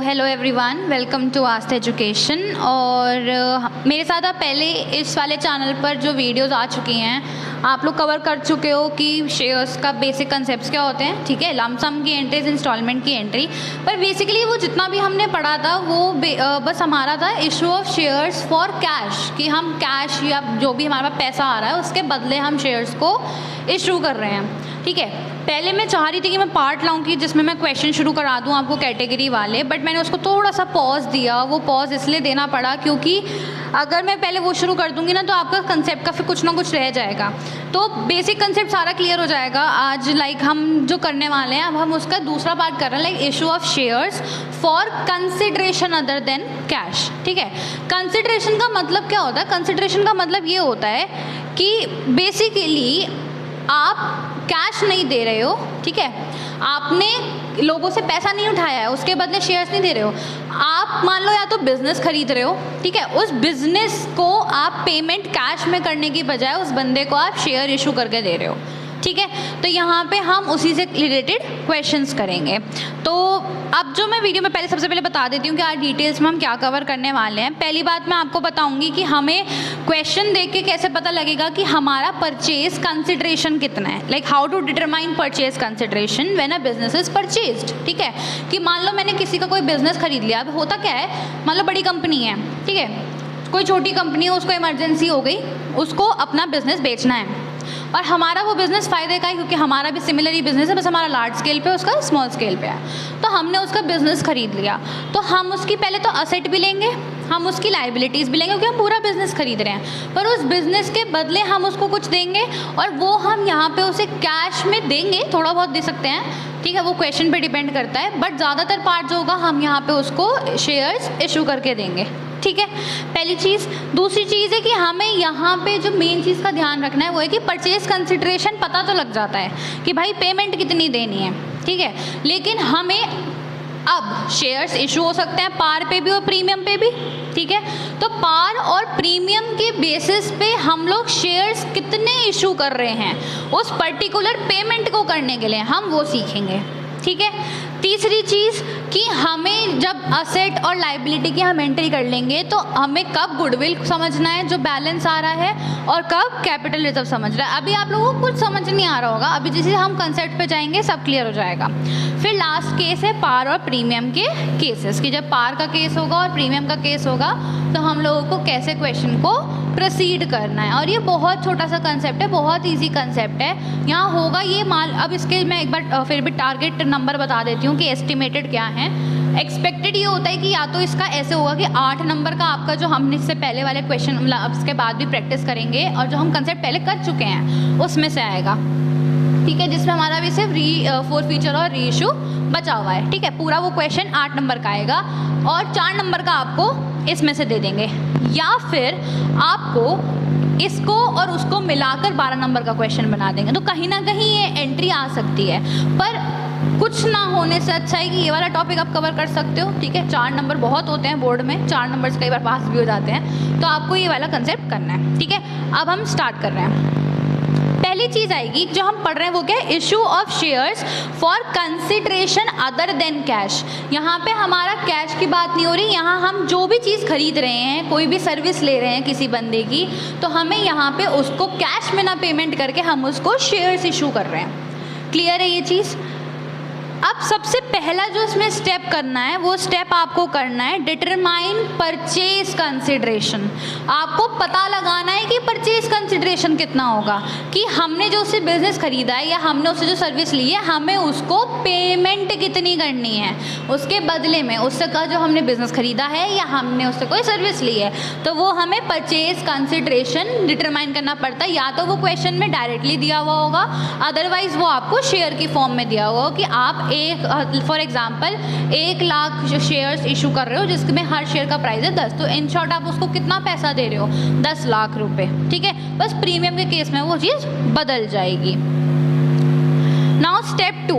Hello everyone, welcome to Aastha education. और मेरे साथ आप पहले इस वाले चैनल पर जो वीडियोस आ चुकी हैं आप लोग कवर कर चुके हो कि शेयर्स का बेसिक कंसेप्ट्स क्या होते हैं, ठीक है। लमसम की एंट्रीज, इंस्टॉलमेंट की एंट्री, पर बेसिकली वो जितना भी हमने पढ़ा था वो बस हमारा था issue of shares for cash, कि हम कैश या जो भी हमारे पास पैसा आ रहा है उसके बदले हम शेयर्स को इशू कर रहे हैं, ठीक है। पहले मैं चाह रही थी कि मैं पार्ट लाऊं कि जिसमें मैं क्वेश्चन शुरू करा दूं आपको कैटेगरी वाले, बट मैंने उसको थोड़ा सा पॉज दिया। वो पॉज इसलिए देना पड़ा क्योंकि अगर मैं पहले वो शुरू कर दूंगी ना तो आपका कंसेप्ट का फिर कुछ ना कुछ रह जाएगा। तो बेसिक कंसेप्ट सारा क्लियर हो जाएगा आज। लाइक हम जो करने वाले हैं अब हम उसका दूसरा पार्ट कर रहे हैं, like issue of shares for consideration other than cash, ठीक है। कंसिडरेशन का मतलब क्या होता है? कंसिडरेशन का मतलब ये होता है कि बेसिकली आप कैश नहीं दे रहे हो, ठीक है। आपने लोगों से पैसा नहीं उठाया है, उसके बदले शेयर्स नहीं दे रहे हो। आप मान लो या तो बिजनेस खरीद रहे हो, ठीक है, उस बिजनेस को आप पेमेंट कैश में करने की बजाय उस बंदे को आप शेयर इशू करके दे रहे हो, ठीक है। तो यहाँ पे हम उसी से रिलेटेड क्वेश्चंस करेंगे। तो अब जो मैं वीडियो में पहले सबसे पहले बता देती हूँ कि आज डिटेल्स में हम क्या कवर करने वाले हैं। पहली बात मैं आपको बताऊंगी कि हमें क्वेश्चन देख के कैसे पता लगेगा कि हमारा परचेज कंसिडरेशन कितना है, like how to determine purchase consideration when a business is purchased, ठीक है। कि मान लो मैंने किसी का कोई बिजनेस खरीद लिया। अब होता क्या है, मान लो बड़ी कंपनी है, ठीक है, कोई छोटी कंपनी है, उसको इमरजेंसी हो गई, उसको अपना बिजनेस बेचना है और हमारा वो बिज़नेस फ़ायदे का है क्योंकि हमारा भी सिमिलर ही बिज़नेस है, बस हमारा लार्ज स्केल पे, उसका स्मॉल स्केल पे है। तो हमने उसका बिज़नेस खरीद लिया तो हम उसकी पहले तो असेट भी लेंगे, हम उसकी लाइबिलिटीज़ भी लेंगे क्योंकि हम पूरा बिज़नेस खरीद रहे हैं। पर उस बिज़नेस के बदले हम उसको कुछ देंगे और वो हम यहाँ पे उसे कैश में देंगे, थोड़ा बहुत दे सकते हैं, ठीक है, वो क्वेश्चन पे डिपेंड करता है। बट ज़्यादातर पार्ट जो होगा हम यहाँ पे उसको शेयर्स इशू करके देंगे, ठीक है, पहली चीज़। दूसरी चीज़ है कि हमें यहाँ पे जो मेन चीज़ का ध्यान रखना है वो है कि परचेज कंसिडरेशन पता तो लग जाता है कि भाई पेमेंट कितनी देनी है, ठीक है, लेकिन हमें अब शेयर्स इशू हो सकते हैं पार पे भी और प्रीमियम पे भी, ठीक है। तो पार और प्रीमियम के बेसिस पे हम लोग शेयर्स कितने इशू कर रहे हैं उस पर्टिकुलर पेमेंट को करने के लिए हम वो सीखेंगे, ठीक है। तीसरी चीज़ कि हमें जब असेट और लाइबिलिटी की हम एंट्री कर लेंगे तो हमें कब गुडविल समझना है जो बैलेंस आ रहा है और कब कैपिटल रिजर्व समझ रहा है। अभी आप लोगों को कुछ समझ नहीं आ रहा होगा, अभी जैसे हम कंसेप्ट पे जाएंगे सब क्लियर हो जाएगा। फिर लास्ट केस है पार और प्रीमियम के केसेस, कि जब पार का केस होगा और प्रीमियम का केस होगा तो हम लोगों को कैसे क्वेश्चन को प्रोसीड करना है। और ये बहुत छोटा सा कंसेप्ट है, बहुत ईजी कंसेप्ट है। यहाँ होगा ये मान, अब इसके मैं एक बार फिर भी टारगेट नंबर बता देती हूँ कि एस्टिमेटेड क्या है। एक्सपेक्टेड ये होता है कि या तो इसका ऐसे होगा कि 8 नंबर का आपका जो हमने इससे पहले वाले क्वेश्चन मतलब इसके बाद भी प्रैक्टिस करेंगे और जो हम कंसेप्ट पहले कर चुके हैं उसमें से आएगा, ठीक है, जिसमें हमारा भी सिर्फ फोर फीचर और री इशू बचा हुआ है, ठीक है। पूरा वो क्वेश्चन 8 नंबर का आएगा और 4 नंबर का आपको इसमें से दे देंगे, या फिर आपको इसको और उसको मिलाकर 12 नंबर का क्वेश्चन बना देंगे। तो कहीं ना कहीं ये एंट्री आ सकती है, पर कुछ ना होने से अच्छा है कि ये वाला टॉपिक आप कवर कर सकते हो, ठीक है। 4 नंबर बहुत होते हैं बोर्ड में, 4 नंबर्स कई बार पास भी हो जाते हैं, तो आपको ये वाला कंसेप्ट करना है, ठीक है। अब हम स्टार्ट कर रहे हैं। पहली चीज़ आएगी जो हम पढ़ रहे हैं वो क्या है, issue of shares for consideration other than cash. यहाँ पे हमारा कैश की बात नहीं हो रही, यहाँ हम जो भी चीज़ खरीद रहे हैं, कोई भी सर्विस ले रहे हैं किसी बंदे की, तो हमें यहाँ पे उसको कैश में ना पेमेंट करके हम उसको शेयर्स इशू कर रहे हैं। क्लियर है ये चीज़? अब सबसे पहला जो इसमें स्टेप करना है वो स्टेप आपको करना है डिटरमाइन परचेज कंसिडरेशन। आपको पता लगाना है कि परचेज कंसिडरेशन कितना होगा, कि हमने जो उससे बिजनेस खरीदा है या हमने उससे जो सर्विस ली है हमें उसको पेमेंट कितनी करनी है उसके बदले में, उससे का जो हमने बिजनेस खरीदा है या हमने उससे कोई सर्विस ली है, तो वो हमें परचेज कंसिडरेशन डिटरमाइन करना पड़ता है। या तो वो क्वेश्चन में डायरेक्टली दिया हुआ होगा, अदरवाइज वो आपको शेयर की फॉर्म में दिया हुआ हो कि आप for example 1 lakh shares issue कर रहे हो जिसमें हर शेयर का प्राइस है 10, तो इन शॉर्ट आप उसको कितना पैसा दे रहे हो, 10 लाख रुपए, ठीक है। बस प्रीमियम के केस में वो चीज़ बदल जाएगी। नाउ स्टेप 2,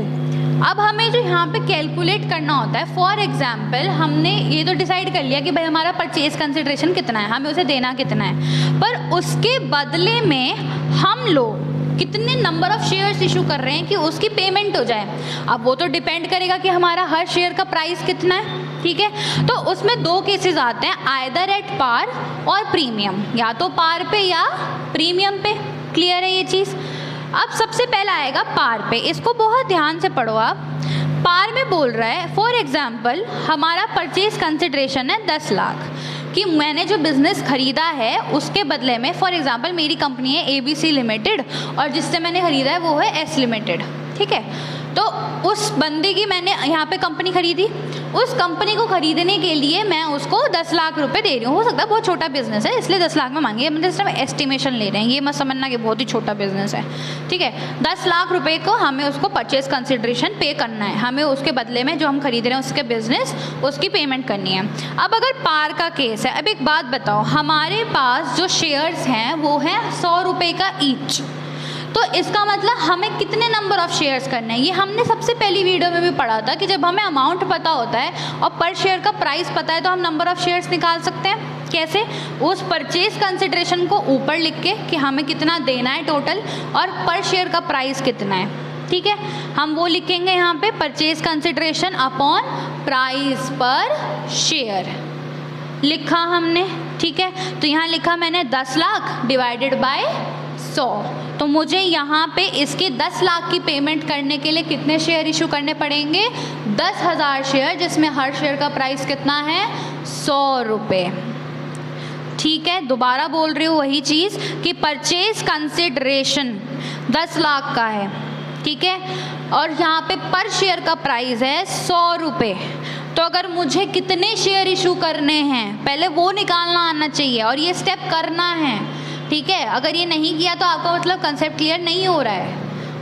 अब हमें जो यहाँ पे कैलकुलेट करना होता है, फॉर एग्जाम्पल हमने ये तो डिसाइड कर लिया कि भाई हमारा परचेज कंसिडरेशन कितना है, हमें उसे देना कितना है, पर उसके बदले में हम लोग कितने नंबर ऑफ शेयर्स इशू कर रहे हैं कि उसकी पेमेंट हो जाए। अब वो तो डिपेंड करेगा कि हमारा हर शेयर का प्राइस कितना है, ठीक है। तो उसमें दो केसेस आते हैं, आइदर एट पार और प्रीमियम, या तो पार पे या प्रीमियम पे। क्लियर है ये चीज़। अब सबसे पहला आएगा पार पे, इसको बहुत ध्यान से पढ़ो आप। पार में बोल रहा है फॉर एग्जाम्पल हमारा परचेज कंसिडरेशन है 10 लाख, कि मैंने जो बिज़नेस ख़रीदा है उसके बदले में, फॉर एग्जांपल मेरी कंपनी है ABC लिमिटेड और जिससे मैंने ख़रीदा है वो है S लिमिटेड, ठीक है। तो उस बंदे की मैंने यहाँ पे कंपनी ख़रीदी, उस कंपनी को ख़रीदने के लिए मैं उसको 10 लाख रुपए दे रही हूँ। हो सकता है बहुत छोटा बिज़नेस है इसलिए 10 लाख में मांगिए, मतलब इस टाइम एस्टिमेशन ले रहे हैं, ये मत समझना कि बहुत ही छोटा बिज़नेस है, ठीक है। 10 लाख रुपए को हमें उसको परचेज कंसिडरेशन पे करना है, हमें उसके बदले में जो हम खरीद रहे हैं उसके बिज़नेस उसकी पेमेंट करनी है। अब अगर पार का केस है, अब एक बात बताओ, हमारे पास जो शेयर्स हैं वो हैं 100 रुपये का ईच, तो इसका मतलब हमें कितने नंबर ऑफ शेयर्स करने हैं, ये हमने सबसे पहली वीडियो में भी पढ़ा था कि जब हमें अमाउंट पता होता है और पर शेयर का प्राइस पता है तो हम नंबर ऑफ शेयर्स निकाल सकते हैं। कैसे? उस परचेज कंसिडरेशन को ऊपर लिख के कि हमें कितना देना है टोटल और पर शेयर का प्राइस कितना है, ठीक है। हम वो लिखेंगे यहाँ पे परचेज कंसिडरेशन अपॉन प्राइस पर शेयर लिखा हमने, ठीक है। तो यहाँ लिखा मैंने 10 लाख डिवाइडेड बाय 100, तो मुझे यहाँ पे इसके 10 लाख की पेमेंट करने के लिए कितने शेयर इशू करने पड़ेंगे? 10,000 शेयर, जिसमें हर शेयर का प्राइस कितना है? 100 रुपये, ठीक है। दोबारा बोल रही हूँ वही चीज़ कि परचेज कंसिडरेशन 10 लाख का है, ठीक है, और यहाँ पे पर शेयर का प्राइस है 100 रुपये। तो अगर मुझे कितने शेयर इशू करने हैं पहले वो निकालना आना चाहिए और ये स्टेप करना है, ठीक है। अगर ये नहीं किया तो आपका मतलब कंसेप्ट क्लियर नहीं हो रहा है,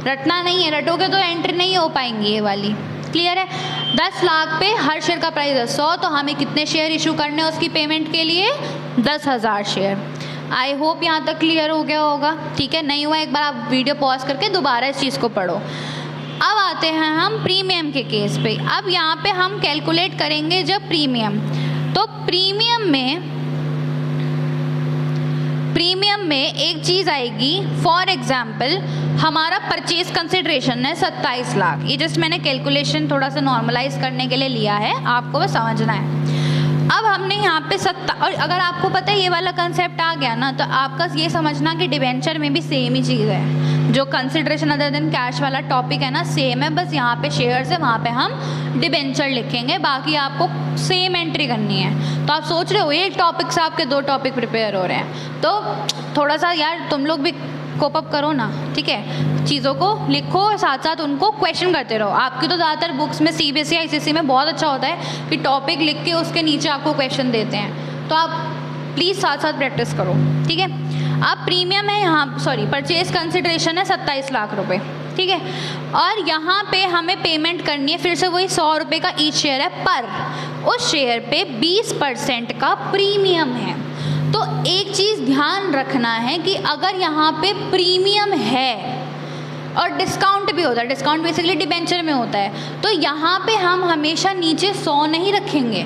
रटना नहीं है, रटोगे तो एंट्री नहीं हो पाएंगी ये वाली। क्लियर है? 10 लाख पे हर शेयर का प्राइस है 100, तो हमें कितने शेयर इशू करने हैं उसकी पेमेंट के लिए? 10,000 शेयर। आई होप यहाँ तक क्लियर हो गया होगा, ठीक है। नहीं हुआ एक बार आप वीडियो पॉज करके दोबारा इस चीज़ को पढ़ो। अब आते हैं हम प्रीमियम के केस पे। अब यहाँ पे हम कैलकुलेट करेंगे जब प्रीमियम, तो प्रीमियम में एक चीज़ आएगी, फॉर एग्जाम्पल हमारा परचेज कंसिडरेशन है 27 लाख, ये जस्ट मैंने कैलकुलेशन थोड़ा सा नॉर्मलाइज करने के लिए लिया है, आपको बस समझना है। अब हमने यहाँ पे और अगर आपको पता है ये वाला कंसेप्ट आ गया ना, तो आपका ये समझना कि डिबेंचर में भी सेम ही चीज़ है, जो कंसिडरेशन अदर देन कैश वाला टॉपिक है ना सेम है, बस यहाँ पे शेयर्स है वहाँ पे हम डिबेंचर लिखेंगे, बाकी आपको सेम एंट्री करनी है। तो आप सोच रहे हो एक टॉपिक से आपके 2 टॉपिक प्रिपेयर हो रहे हैं, तो थोड़ा सा यार तुम लोग भी कोप अप करो ना, ठीक है। चीज़ों को लिखो साथ साथ उनको क्वेश्चन करते रहो। आपकी तो ज़्यादातर बुक्स में CBSE ICSE में बहुत अच्छा होता है कि टॉपिक लिख के उसके नीचे आपको क्वेश्चन देते हैं, तो आप प्लीज़ साथ साथ प्रैक्टिस करो, ठीक है। अब प्रीमियम है यहाँ, सॉरी परचेज कंसिडरेशन है 27 लाख रुपए, ठीक है, और यहाँ पे हमें पेमेंट करनी है फिर से वही 100 रुपये का ईच शेयर है, पर उस शेयर पे 20% का प्रीमियम है। तो एक चीज़ ध्यान रखना है कि अगर यहाँ पे प्रीमियम है और डिस्काउंट भी होता है, डिस्काउंट बेसिकली डिबेंचर में होता है, तो यहाँ पे हम हमेशा नीचे 100 नहीं रखेंगे,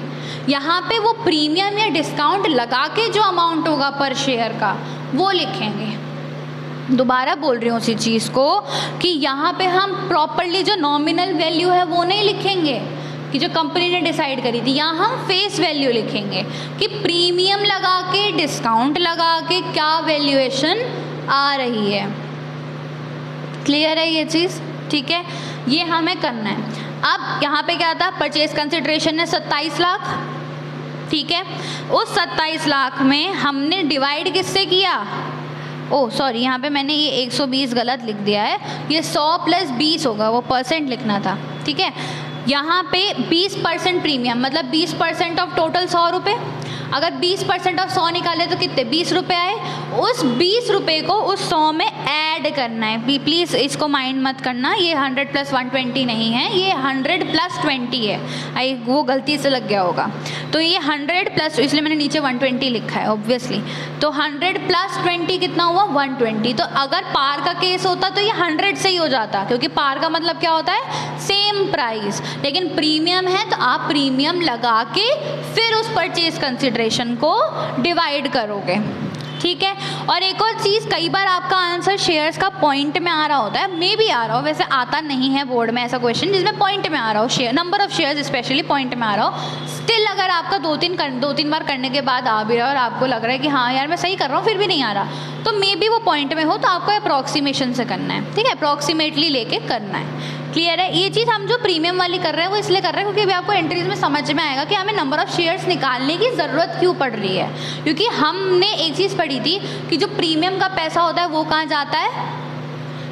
यहाँ पे वो प्रीमियम या डिस्काउंट लगा के जो अमाउंट होगा पर शेयर का वो लिखेंगे। दोबारा बोल रही हूँ उसी चीज़ को कि यहाँ पे हम प्रॉपरली जो नॉमिनल वैल्यू है वो नहीं लिखेंगे कि जो कंपनी ने डिसाइड करी थी, यहाँ हम फेस वैल्यू लिखेंगे कि प्रीमियम लगा के डिस्काउंट लगा के क्या वैल्यूएशन आ रही है। क्लियर है ये चीज़? ठीक है, ये हमें करना है। अब यहाँ पे क्या था, परचेज कंसिडरेशन है 27 लाख, ठीक है। उस 27 लाख में हमने डिवाइड किससे किया? ओह सॉरी, यहाँ पे मैंने ये 120 गलत लिख दिया है, ये 100 + 20 होगा, वो परसेंट लिखना था, ठीक है। यहाँ पे 20% प्रीमियम मतलब 20% ऑफ टोटल 100 रुपये। अगर 20% ऑफ 100 निकाले तो कितने 20 रुपये आए। उस 20 रुपये को उस 100 में ऐड करना है। प्लीज़ इसको माइंड मत करना, ये 100 + 120 नहीं है, ये 100 + 20 है। वो गलती से लग गया होगा, तो ये 100 प्लस, इसलिए मैंने नीचे 120 लिखा है ऑब्वियसली। तो 100 + 20 कितना हुआ? 120। तो अगर पार का केस होता तो ये 100 से ही हो जाता, क्योंकि पार का मतलब क्या होता है? Same price. लेकिन प्रीमियम है तो आप प्रीमियम लगा के फिर उस परचेज कंसिडरेशन को डिवाइड करोगे, ठीक है। और एक और चीज़, कई बार आपका आंसर शेयर्स का पॉइंट में आ रहा होता है, मे भी आ रहा हो, वैसे आता नहीं है बोर्ड में ऐसा क्वेश्चन जिसमें पॉइंट में आ रहा हो, share number of shares specially point में आ रहा हो। स्टिल अगर आपका दो तीन बार करने के बाद आ भी रहा है और आपको लग रहा है कि हाँ यार मैं सही कर रहा हूँ फिर भी नहीं आ रहा, तो मे बी वो पॉइंट में हो, तो आपको अप्रॉक्सीमेशन से करना है, ठीक है, अप्रॉक्सीमेटली लेके करना है। क्लियर है। ये चीज़ हम जो प्रीमियम वाली कर रहे हैं वो इसलिए कर रहे हैं क्योंकि अभी आपको एंट्रीज में समझ में आएगा कि हमें नंबर ऑफ शेयर्स निकालने की ज़रूरत क्यों पड़ रही है। क्योंकि हमने एक चीज़ पढ़ी थी कि जो प्रीमियम का पैसा होता है वो कहाँ जाता है,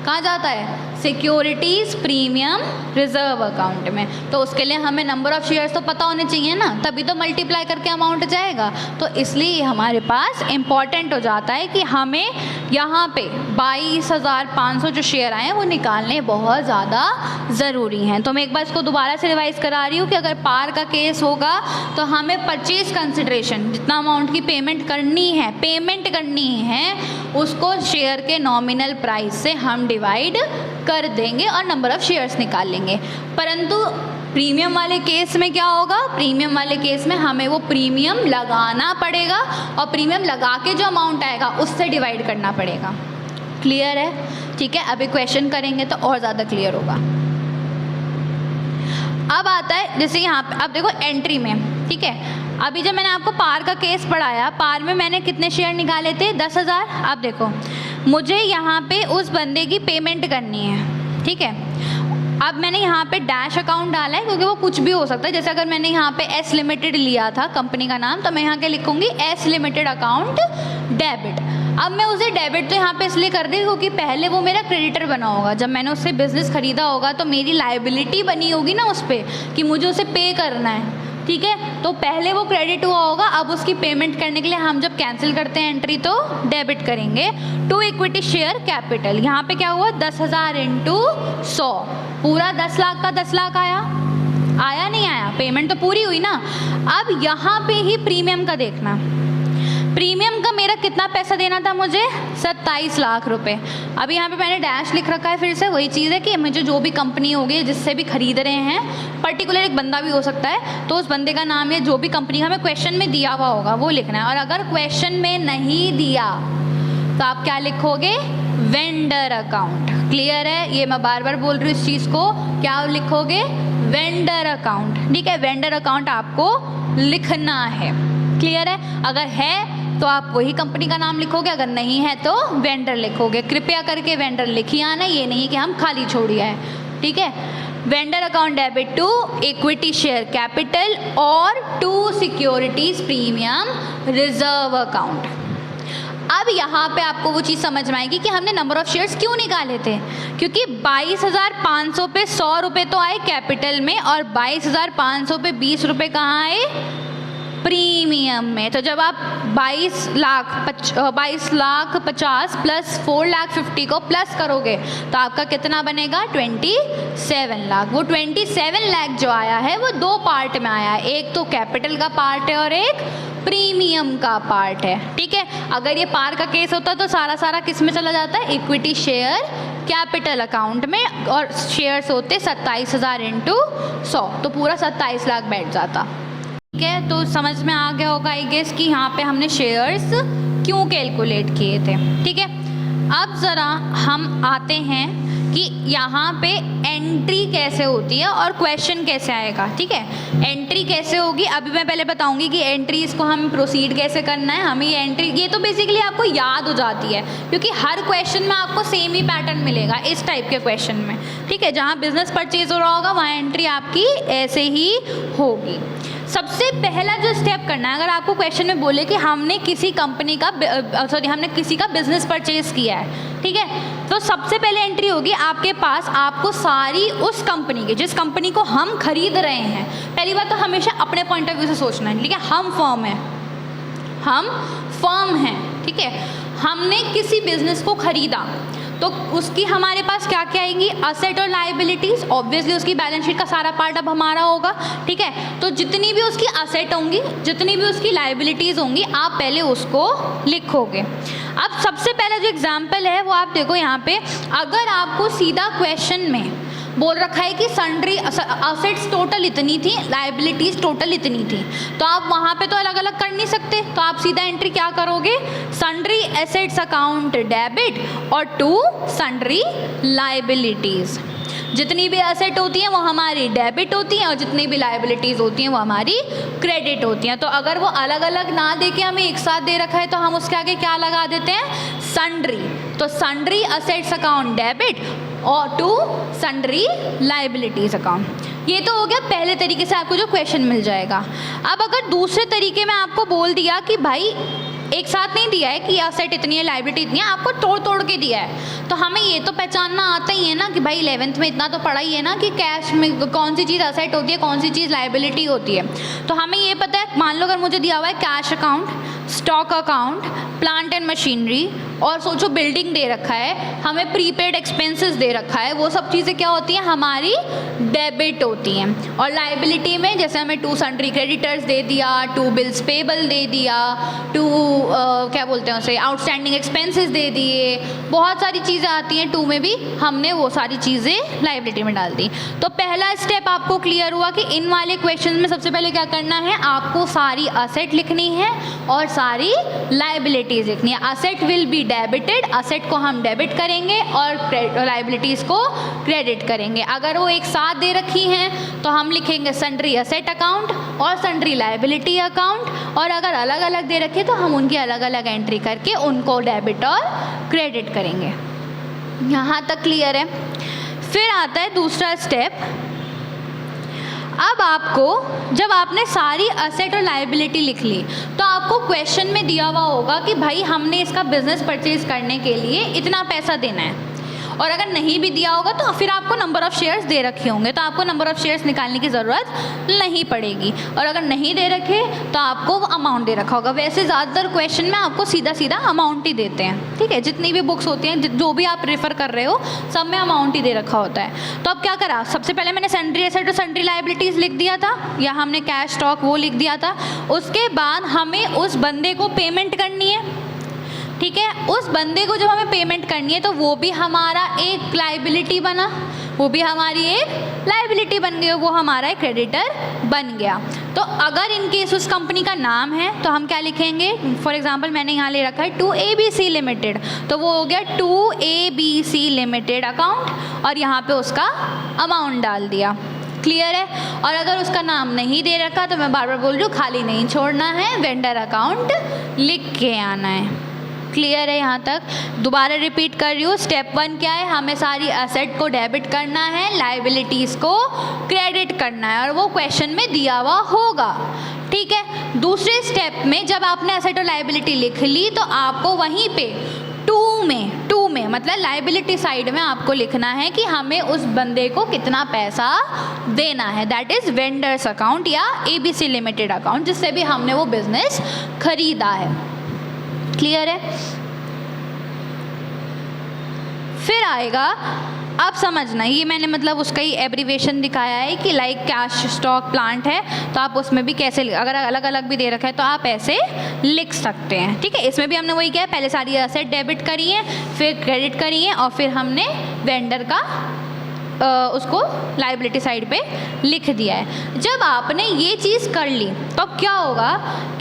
कहाँ जाता है, सिक्योरिटीज़ प्रीमियम रिजर्व अकाउंट में। तो उसके लिए हमें नंबर ऑफ शेयर्स तो पता होने चाहिए ना, तभी तो मल्टीप्लाई करके अमाउंट जाएगा। तो इसलिए हमारे पास इम्पॉर्टेंट हो जाता है कि हमें यहाँ पे 22,500 जो शेयर आए हैं वो निकालने बहुत ज़्यादा ज़रूरी हैं। तो मैं एक बार इसको दोबारा से रिवाइज़ करा रही हूँ कि अगर पार का केस होगा तो हमें परचेज कंसिडरेशन जितना अमाउंट की पेमेंट करनी है उसको शेयर के नॉमिनल प्राइस से हम डिवाइड कर देंगे और नंबर ऑफ शेयर्स निकाल लेंगे। परंतु प्रीमियम वाले केस में क्या होगा, प्रीमियम वाले केस में हमें वो प्रीमियम लगाना पड़ेगा और प्रीमियम लगा के जो अमाउंट आएगा उससे डिवाइड करना पड़ेगा। क्लियर है, ठीक है। अभी क्वेश्चन करेंगे तो और ज़्यादा क्लियर होगा। अब आता है जैसे यहाँ पे, अब देखो एंट्री में, ठीक है, अभी जब मैंने आपको पार का केस पढ़ाया, पार में मैंने कितने शेयर निकाले थे, 10,000। अब देखो मुझे यहाँ पे उस बंदे की पेमेंट करनी है, ठीक है। अब मैंने यहाँ पे डैश अकाउंट डाला है क्योंकि वो कुछ भी हो सकता है। जैसे अगर मैंने यहाँ पे एस लिमिटेड लिया था कंपनी का नाम, तो मैं यहाँ के लिखूँगी एस लिमिटेड अकाउंट डेबिट। अब मैं उसे डेबिट तो यहाँ पे इसलिए कर रही हूँ क्योंकि पहले वो मेरा क्रेडिटर बना होगा, जब मैंने उससे बिजनेस खरीदा होगा तो मेरी लायबिलिटी बनी होगी ना उस पर कि मुझे उसे पे करना है, ठीक है। तो पहले वो क्रेडिट हुआ होगा, अब उसकी पेमेंट करने के लिए हम जब कैंसिल करते हैं एंट्री तो डेबिट करेंगे टू इक्विटी शेयर कैपिटल। यहाँ पे क्या हुआ, 10,000 इंटू 100, पूरा 10 लाख का 10 लाख आया नहीं आया, पेमेंट तो पूरी हुई ना। अब यहाँ पे ही प्रीमियम का देखना, प्रीमियम का मेरा कितना पैसा देना था मुझे, 27 लाख रुपए। अभी यहाँ पे मैंने डैश लिख रखा है, फिर से वही चीज़ है कि मुझे जो भी कंपनी होगी जिससे भी खरीद रहे हैं, पर्टिकुलर एक बंदा भी हो सकता है, तो उस बंदे का नाम या जो भी कंपनी हमें क्वेश्चन में दिया हुआ होगा वो लिखना है। और अगर क्वेश्चन में नहीं दिया तो आप क्या लिखोगे, वेंडर अकाउंट। क्लियर है, ये मैं बार बार बोल रही हूँ इस चीज़ को, क्या लिखोगे, वेंडर अकाउंट, ठीक है। वेंडर अकाउंट आपको लिखना है। क्लियर है, अगर है तो आप वही कंपनी का नाम लिखोगे, अगर नहीं है तो वेंडर लिखोगे। कृपया करके वेंडर लिखिए आना, ये नहीं कि हम खाली छोड़िए है, ठीक है। Vendor account debit to equity share capital और to securities premium reserve account. अब यहाँ पे आपको वो चीज़ समझ में आएगी कि हमने नंबर ऑफ शेयर्स क्यों निकाले थे, क्योंकि 22,500 पे 100 रुपये तो आए कैपिटल में और 22,500 पे 20 रुपये कहाँ आए, प्रीमियम में। तो जब आप 22 लाख 50 प्लस 4,50,000 को प्लस करोगे तो आपका कितना बनेगा, 27 लाख। वो 27 लाख जो आया है वो दो पार्ट में आया है, एक तो कैपिटल का पार्ट है और एक प्रीमियम का पार्ट है, ठीक है। अगर ये पार का केस होता तो सारा किस में चला जाता है, इक्विटी शेयर कैपिटल अकाउंट में, और शेयर्स होते 27,000 इंटू 100, तो पूरा 27 लाख बैठ जाता, ठीक है। तो समझ में आ गया होगा आई गेस कि यहाँ पे हमने शेयर्स क्यों कैलकुलेट किए थे, ठीक है। अब ज़रा हम आते हैं कि यहाँ पे एंट्री कैसे होती है और क्वेश्चन कैसे आएगा, ठीक है। एंट्री कैसे होगी अभी मैं पहले बताऊंगी कि एंट्रीज को हम प्रोसीड कैसे करना है। हमें ये एंट्री, ये तो बेसिकली आपको याद हो जाती है क्योंकि हर क्वेश्चन में आपको सेम ही पैटर्न मिलेगा इस टाइप के क्वेश्चन में, ठीक है। जहाँ बिजनेस परचेज हो रहा होगा वहाँ एंट्री आपकी ऐसे ही होगी। सबसे पहला जो स्टेप करना है, अगर आपको क्वेश्चन में बोले कि हमने किसी कंपनी का हमने किसी का बिजनेस परचेज किया है, ठीक है, तो सबसे पहले एंट्री होगी आपके पास, आपको सारी उस कंपनी की, जिस कंपनी को हम खरीद रहे हैं। पहली बात तो हमेशा अपने पॉइंट ऑफ व्यू से सोचना है, ठीक है। हम फर्म हैं, ठीक है। हमने किसी बिजनेस को खरीदा तो उसकी हमारे पास क्या क्या आएंगी, असेट और लायबिलिटीज़। ऑब्वियसली उसकी बैलेंस शीट का सारा पार्ट अब हमारा होगा, ठीक है। तो जितनी भी उसकी असेट होंगी, जितनी भी उसकी लायबिलिटीज़ होंगी, आप पहले उसको लिखोगे। अब सबसे पहला जो एग्जाम्पल है वो आप देखो यहाँ पे, अगर आपको सीधा क्वेश्चन में बोल रखा है कि सन्ड्री असेट्स टोटल इतनी थी, लाइबिलिटीज़ टोटल इतनी थी, तो आप वहाँ पे तो अलग अलग कर नहीं सकते, तो आप सीधा एंट्री क्या करोगे, सन्ड्री एसेट्स अकाउंट डेबिट और टू सन्ड्री लाइबिलिटीज़। जितनी भी एसेट होती हैं वो हमारी डेबिट होती हैं और जितनी भी लाइबिलिटीज़ होती हैं वो हमारी क्रेडिट होती हैं। तो अगर वो अलग अलग ना दे के हमें एक साथ दे रखा है तो हम उसके आगे क्या लगा देते हैं, सन्ड्री। तो सन्ड्री एसेट्स अकाउंट डेबिट और टू सन्ड्री लाइबिलिटीज़ अकाउंट। ये तो हो गया पहले तरीके से आपको जो क्वेश्चन मिल जाएगा। अब अगर दूसरे तरीके में आपको बोल दिया कि भाई एक साथ नहीं दिया है कि असेट इतनी है लाइबिलिटी इतनी है, आपको तोड़ तोड़ के दिया है, तो हमें ये तो पहचानना आता ही है ना कि भाई 11th में इतना तो पढ़ा ही है ना कि कैश में कौन सी चीज़ असेट होती है, कौन सी चीज़ लाइबिलिटी होती है। तो हमें ये पता है, मान लो अगर मुझे दिया हुआ है cash account, stock account, plant and machinery और सोचो बिल्डिंग दे रखा है, हमें प्रीपेड एक्सपेंसेस दे रखा है, वो सब चीज़ें क्या होती हैं, हमारी डेबिट होती हैं। और लाइबिलिटी में जैसे हमें टू सन्ड्री क्रेडिटर्स दे दिया, टू बिल्स पेबल दे दिया, टू क्या बोलते हैं उसे, आउटस्टैंडिंग एक्सपेंसेस दे दिए, बहुत सारी चीज़ें आती हैं टू में भी, हमने वो सारी चीज़ें लाइबिलिटी में डाल दी। तो पहला स्टेप आपको क्लियर हुआ कि इन वाले क्वेश्चन में सबसे पहले क्या करना है, आपको सारी असेट लिखनी है और सारी लाइबिलिटीज़ लिखनी है। Asset will be debited, asset को हम डेबिट करेंगे और लाइबिलिटीज़ को क्रेडिट करेंगे। अगर वो एक साथ दे रखी हैं तो हम लिखेंगे सन्ड्री असेट अकाउंट और सन्ड्री लाइबिलिटी अकाउंट, और अगर अलग अलग दे रखे तो हम उनकी अलग अलग एंट्री करके उनको डेबिट और क्रेडिट करेंगे। यहाँ तक क्लियर है। फिर आता है दूसरा स्टेप। अब आपको जब आपने सारी असेट और लाइबिलिटी लिख ली तो आपको क्वेश्चन में दिया हुआ होगा कि भाई हमने इसका बिजनेस परचेज करने के लिए इतना पैसा देना है, और अगर नहीं भी दिया होगा तो फिर आपको नंबर ऑफ़ शेयर्स दे रखे होंगे तो आपको नंबर ऑफ़ शेयर्स निकालने की ज़रूरत नहीं पड़ेगी, और अगर नहीं दे रखे तो आपको अमाउंट दे रखा होगा। वैसे ज़्यादातर क्वेश्चन में आपको सीधा सीधा अमाउंट ही देते हैं, ठीक है, जितनी भी बुक्स होती हैं जो भी आप रेफ़र कर रहे हो सब में अमाउंट ही दे रखा होता है। तो अब क्या करा, सबसे पहले मैंने सन्ड्री एसेट और सन्ड्री लाइबिलिटीज़ लिख दिया था, या हमने कैश स्टॉक वो लिख दिया था। उसके बाद हमें उस बंदे को पेमेंट करनी है, ठीक है, उस बंदे को जब हमें पेमेंट करनी है तो वो भी हमारा एक लाइबिलिटी बना, वो भी हमारी एक लाइबिलिटी बन गई, वो हमारा एक क्रेडिटर बन गया। तो अगर इन केस उस कंपनी का नाम है तो हम क्या लिखेंगे, फॉर एग्जांपल मैंने यहाँ ले रखा है टू ABC लिमिटेड, तो वो हो गया टू ABC लिमिटेड अकाउंट और यहाँ पे उसका अमाउंट डाल दिया। क्लियर है। और अगर उसका नाम नहीं दे रखा तो मैं बार बार बोल रही हूँ, खाली नहीं छोड़ना है, वेंडर अकाउंट लिख के आना है। क्लियर है यहाँ तक। दोबारा रिपीट कर रही हूँ, स्टेप 1 क्या है, हमें सारी एसेट को डेबिट करना है, लाइबिलिटीज़ को क्रेडिट करना है, और वो क्वेश्चन में दिया हुआ होगा, ठीक है। दूसरे स्टेप में जब आपने एसेट और लाइबिलिटी लिख ली तो आपको वहीं पे टू में मतलब लाइबिलिटी साइड में आपको लिखना है कि हमें उस बंदे को कितना पैसा देना है, दैट इज़ वेंडर्स अकाउंट या ABC लिमिटेड अकाउंट, जिससे भी हमने वो बिजनेस खरीदा है। क्लियर है। फिर आएगा, अब समझना, ये मैंने मतलब उसका ही एब्रीवेशन दिखाया है कि लाइक कैश स्टॉक प्लांट है तो आप उसमें भी कैसे, अगर अलग अलग भी दे रखा है तो आप ऐसे लिख सकते हैं, ठीक है। इसमें भी हमने वही किया है, पहले सारी एसेट डेबिट करी है, फिर क्रेडिट करी है, और फिर हमने वेंडर का उसको लाइबिलिटी साइड पे लिख दिया है। जब आपने ये चीज़ कर ली तो क्या होगा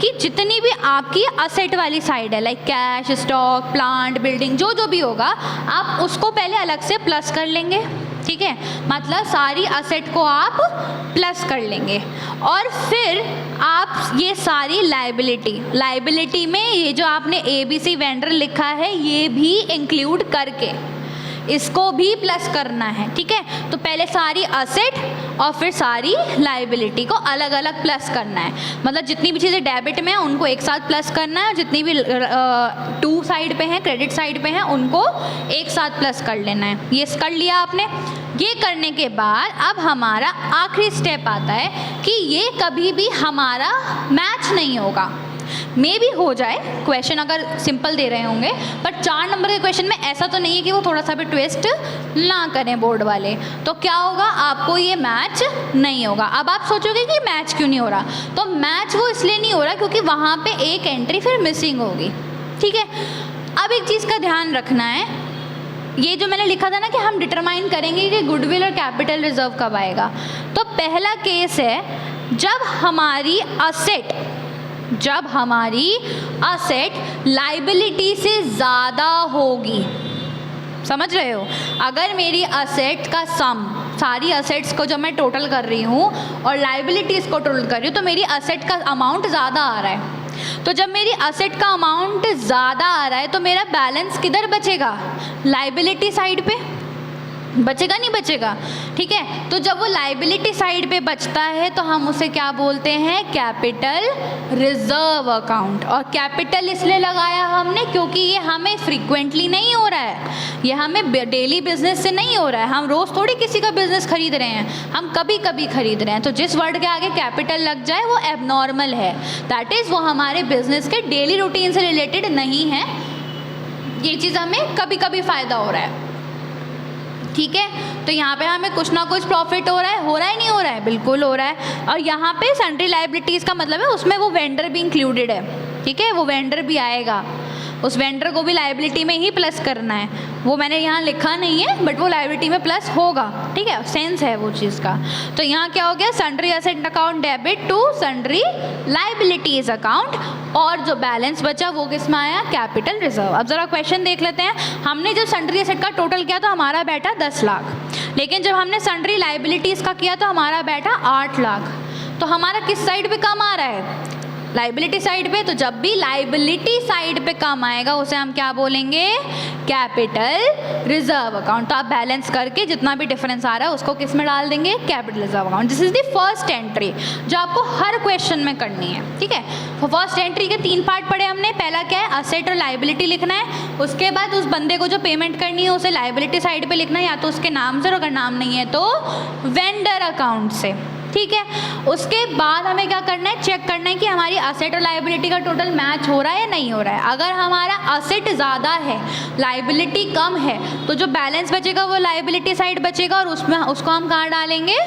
कि जितनी भी आपकी असेट वाली साइड है, like cash stock plant building जो भी होगा, आप उसको पहले अलग से प्लस कर लेंगे, ठीक है, मतलब सारी असेट को आप प्लस कर लेंगे, और फिर आप ये सारी लाइबिलिटी में ये जो आपने ABC वेंडर लिखा है ये भी इंक्लूड करके इसको भी प्लस करना है, ठीक है। तो पहले सारी असेट और फिर सारी लाइबिलिटी को अलग अलग प्लस करना है, मतलब जितनी भी चीज़ें डेबिट में हैं उनको एक साथ प्लस करना है, और जितनी भी टू साइड पे हैं, क्रेडिट साइड पे हैं, उनको एक साथ प्लस कर लेना है। ये कर लिया आपने। ये करने के बाद अब हमारा आखिरी स्टेप आता है कि ये कभी भी हमारा मैच नहीं होगा। मे भी हो जाए क्वेश्चन अगर सिंपल दे रहे होंगे, पर 4 नंबर के क्वेश्चन में ऐसा तो नहीं है कि वो थोड़ा सा भी ट्विस्ट ना करें बोर्ड वाले, तो क्या होगा, आपको ये मैच नहीं होगा। अब आप सोचोगे कि मैच क्यों नहीं हो रहा, तो मैच वो इसलिए नहीं हो रहा क्योंकि वहाँ पे एक एंट्री फिर मिसिंग होगी, ठीक है। अब एक चीज़ का ध्यान रखना है ये जो मैंने लिखा था ना कि हम डिटरमाइन करेंगे कि गुडविल और कैपिटल रिजर्व कब आएगा, तो पहला केस है जब हमारी असेट लाइबिलिटी से ज़्यादा होगी। समझ रहे हो? अगर मेरी असेट का सम, सारी असेट्स को जब मैं टोटल कर रही हूँ और लाइबिलिटीज़ को टोटल कर रही हूँ, तो मेरी असेट का अमाउंट ज़्यादा आ रहा है। तो जब मेरी असेट का अमाउंट ज़्यादा आ रहा है तो मेरा बैलेंस किधर बचेगा? लाइबिलिटी साइड पे बचेगा, नहीं बचेगा? ठीक है, तो जब वो लाइबिलिटी साइड पे बचता है तो हम उसे क्या बोलते हैं? Capital reserve account. और कैपिटल इसलिए लगाया हमने क्योंकि ये हमें फ्रीक्वेंटली नहीं हो रहा है, ये हमें डेली बिजनेस से नहीं हो रहा है। हम रोज़ थोड़ी किसी का बिजनेस खरीद रहे हैं, हम कभी कभी खरीद रहे हैं। तो जिस वर्ड के आगे कैपिटल लग जाए वो एबनॉर्मल है, दैट इज़ वो हमारे बिजनेस के डेली रूटीन से रिलेटेड नहीं है। ये चीज़ हमें कभी कभी फ़ायदा हो रहा है। ठीक है, तो यहाँ पे हमें कुछ ना कुछ प्रॉफिट हो रहा है, नहीं हो रहा है? बिल्कुल हो रहा है। और यहाँ पे सन्ड्री लाइबिलिटीज़ का मतलब है उसमें वो वेंडर भी इंक्लूडेड है। ठीक है, वो वेंडर भी आएगा, उस वेंडर को भी लाइबिलिटी में ही प्लस करना है। वो मैंने यहाँ लिखा नहीं है बट वो लाइबिलिटी में प्लस होगा। ठीक है, सेंस है वो चीज़ का। तो यहाँ क्या हो गया? Sundry asset account debit to sundry liabilities account, और जो बैलेंस बचा वो किस में आया? Capital reserve. अब ज़रा क्वेश्चन देख लेते हैं। हमने जब सन्ड्री एसेट का टोटल किया तो हमारा बैठा 10 लाख, लेकिन जब हमने सन्ड्री लाइबिलिटीज़ का किया तो हमारा बैठा 8 लाख। तो हमारा किस साइड पे कम आ रहा है? लाइबिलिटी साइड पे। तो जब भी लाइबिलिटी साइड पे कम आएगा उसे हम क्या बोलेंगे? Capital reserve account. तो आप बैलेंस करके जितना भी डिफरेंस आ रहा है उसको किस में डाल देंगे? Capital reserve account. This is the first entry जो आपको हर क्वेश्चन में करनी है। ठीक है, फर्स्ट एंट्री के 3 पार्ट पढ़े हमने। पहला क्या है? असेट और लाइबिलिटी लिखना है। उसके बाद उस बंदे को जो पेमेंट करनी है उसे लाइबिलिटी साइड पे लिखना है, या तो उसके नाम से, और अगर नाम नहीं है तो वेंडर अकाउंट से। ठीक है, उसके बाद हमें क्या करना है? चेक करना है कि हमारी असेट और लाइबिलिटी का टोटल मैच हो रहा है या नहीं हो रहा है। अगर हमारा असेट ज़्यादा है, लाइबिलिटी कम है, तो जो बैलेंस बचेगा वो लाइबिलिटी साइड बचेगा, और उसमें उसको हम कहाँ डालेंगे?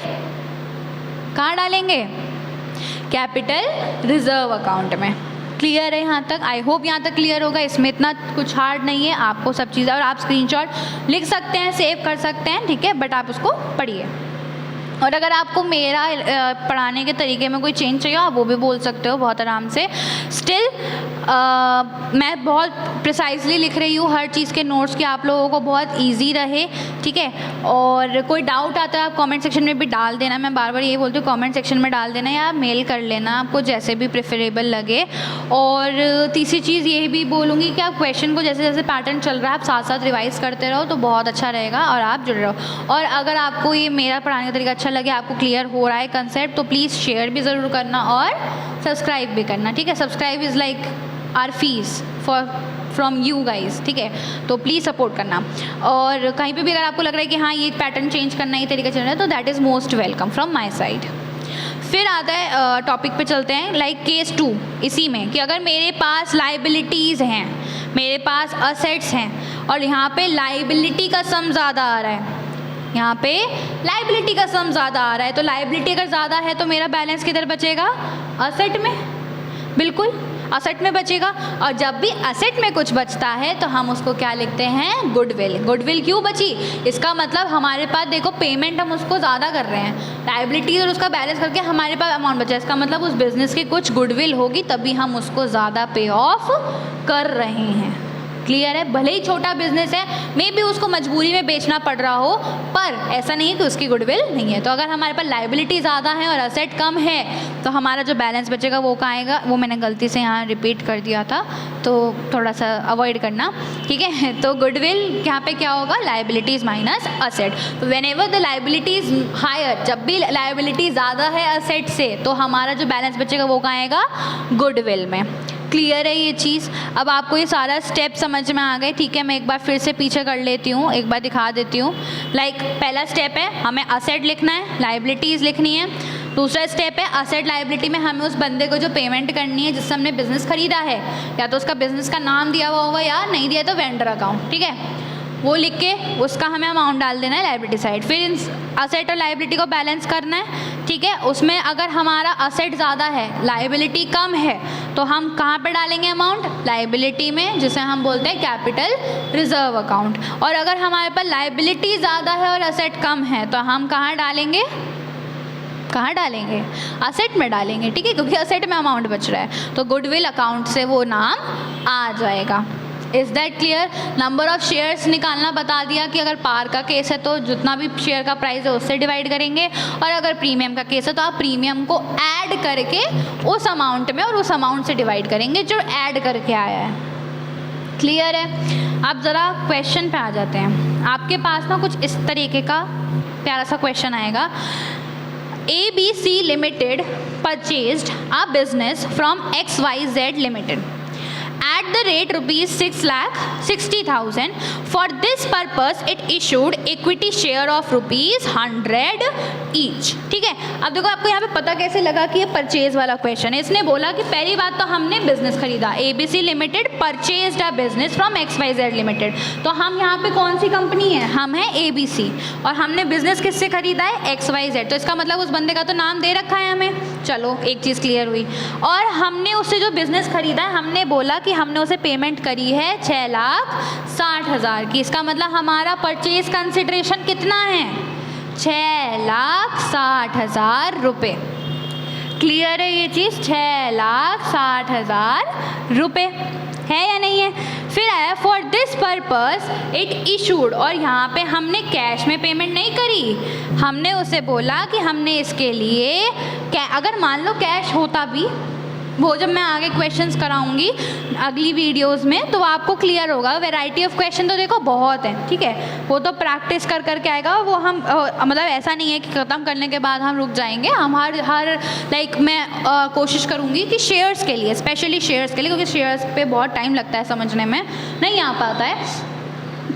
कैपिटल रिजर्व अकाउंट में। क्लियर है यहाँ तक? आई होप यहाँ तक क्लियर होगा। इसमें इतना कुछ हार्ड नहीं है, आपको सब चीज़ें, और आप स्क्रीनशॉट लिख सकते हैं, सेव कर सकते हैं। ठीक है, बट आप उसको पढ़िए। और अगर आपको मेरा पढ़ाने के तरीके में कोई चेंज चाहिए आप वो भी बोल सकते हो बहुत आराम से। स्टिल मैं बहुत प्रिसाइजली लिख रही हूँ हर चीज़ के नोट्स कि आप लोगों को बहुत इजी रहे। ठीक है, और कोई डाउट आता है आप कमेंट सेक्शन में भी डाल देना। मैं बार बार ये बोलती हूँ कमेंट सेक्शन में डाल देना या मेल कर लेना, आपको जैसे भी प्रेफरेबल लगे। और तीसरी चीज़ ये भी बोलूँगी कि आप क्वेश्चन को जैसे जैसे पैटर्न चल रहा है आप साथ साथ रिवाइज़ करते रहो तो बहुत अच्छा रहेगा, और आप जुड़े रहो। और अगर आपको ये मेरा पढ़ाने का तरीका अच्छा लगे, आपको क्लियर हो रहा है कंसेप्ट, तो प्लीज़ शेयर भी ज़रूर करना और सब्सक्राइब भी करना। ठीक है, subscribe is like our fees from you guys. ठीक है, तो प्लीज़ सपोर्ट करना। और कहीं पे भी अगर आपको लग रहा है कि हाँ ये पैटर्न चेंज करना, ये तरीका चल रहा है, तो that is most welcome from my side. फिर आता है टॉपिक पे चलते हैं, लाइक केस 2 इसी में, कि अगर मेरे पास लाइबिलिटीज़ हैं, मेरे पास असेट्स हैं, और यहाँ पे लाइबिलिटी का सम ज़्यादा आ रहा है, यहाँ पे लाइबिलिटी का सम ज़्यादा आ रहा है, तो लाइबिलिटी अगर ज़्यादा है तो मेरा बैलेंस किधर बचेगा? असेट में। बिल्कुल असेट में बचेगा। और जब भी असेट में कुछ बचता है तो हम उसको क्या लिखते हैं? गुडविल। गुडविल क्यों बची? इसका मतलब हमारे पास देखो पेमेंट हम उसको ज़्यादा कर रहे हैं, लाइबिलिटीज और उसका बैलेंस करके हमारे पास अमाउंट बचा। इसका मतलब उस बिज़नेस की कुछ गुडविल होगी तभी हम उसको ज़्यादा पे ऑफ कर रहे हैं। क्लियर है? भले ही छोटा बिजनेस है, मे बी उसको मजबूरी में बेचना पड़ रहा हो, पर ऐसा नहीं है कि उसकी गुडविल नहीं है। तो अगर हमारे पास लाइबिलिटी ज़्यादा है और असेट कम है तो हमारा जो बैलेंस बचेगा वो कहाँ आएगा? वो मैंने गलती से यहाँ रिपीट कर दिया था, तो थोड़ा सा अवॉइड करना। ठीक है, तो गुडविल यहाँ पे क्या होगा? Liabilities minus asset. तो whenever the liabilities higher, जब भी लाइबिलिटी ज़्यादा है असेट से, तो हमारा जो बैलेंस बचेगा वो कहाँ आएगा? गुडविल में। क्लियर है ये चीज़? अब आपको ये सारा स्टेप समझ में आ गए। ठीक है, मैं एक बार फिर से पीछे कर लेती हूँ, एक बार दिखा देती हूँ। लाइक पहला स्टेप है हमें असेट लिखना है, लाइबिलिटीज़ लिखनी है। दूसरा स्टेप है असेट लाइबिलिटी में हमें उस बंदे को जो पेमेंट करनी है जिससे हमने बिज़नेस खरीदा है, या तो उसका बिज़नेस का नाम दिया हुआ होगा या नहीं दिया तो वेंडर अकाउंट। ठीक है, वो लिख के उसका हमें अमाउंट डाल देना है लाइबिलिटी साइड। फिर इन असेट और लाइबिलिटी को बैलेंस करना है, ठीक है। उसमें अगर हमारा असेट ज़्यादा है, लाइबिलिटी कम है, तो हम कहाँ पे डालेंगे अमाउंट? लाइबिलिटी में, जिसे हम बोलते हैं कैपिटल रिजर्व अकाउंट। और अगर हमारे पास लाइबिलिटी ज़्यादा है और असेट कम है, तो हम कहाँ डालेंगे? कहाँ डालेंगे? असेट में डालेंगे, ठीक है, क्योंकि असेट में अमाउंट बच रहा है, तो गुडविल अकाउंट से वो नाम आ जाएगा। Is that clear? Number of shares निकालना बता दिया कि अगर पार का केस है तो जितना भी शेयर का प्राइस है उससे डिवाइड करेंगे, और अगर प्रीमियम का केस है तो आप प्रीमियम को ऐड करके उस अमाउंट में और उस अमाउंट से डिवाइड करेंगे जो ऐड करके आया है। क्लियर है? अब ज़रा क्वेश्चन पे आ जाते हैं। आपके पास ना कुछ इस तरीके का प्यारा सा क्वेश्चन आएगा। ABC Limited purchased a business from XYZ Limited at the rate rupees 6,60,000. For this purpose it issued equity share of rupees 100 each. ठीक है, अब देखो आपको यहाँ पे पता कैसे लगा कि ये परचेज वाला क्वेश्चन है। इसने बोला कि पहली बात तो हमने बिजनेस खरीदा, ABC Limited purchased a business from XYZ Limited, तो हम यहाँ पे कौन सी कंपनी है? हम है ABC, और हमने बिजनेस किससे खरीदा है? XYZ, तो इसका मतलब उस बंदे का तो नाम दे रखा है हमें। चलो एक चीज़ क्लियर हुई। और हमने उससे जो बिजनेस खरीदा है, हमने बोला कि हमने उसे पेमेंट करी है 6,60,000 की। इसका मतलब हमारा परचेज कंसिडरेशन कितना है? 6,60,000 रुपये। क्लियर है ये चीज़? 6,60,000 रुपये है या नहीं है? फिर आया for this purpose it issued, और यहाँ पे हमने कैश में पेमेंट नहीं करी, हमने उसे बोला कि हमने इसके लिए अगर मान लो कैश होता भी, वो जब मैं आगे क्वेश्चंस कराऊंगी अगली वीडियोस में तो आपको क्लियर होगा। वैरायटी ऑफ क्वेश्चन तो देखो बहुत है, ठीक है, वो तो प्रैक्टिस कर करके आएगा। वो हम मतलब ऐसा नहीं है कि ख़त्म करने के बाद हम रुक जाएंगे। हम हर लाइक मैं कोशिश करूँगी कि शेयर्स के लिए, स्पेशली शेयर्स के लिए, क्योंकि शेयर्स पे बहुत टाइम लगता है समझने में, नहीं आ पाता है,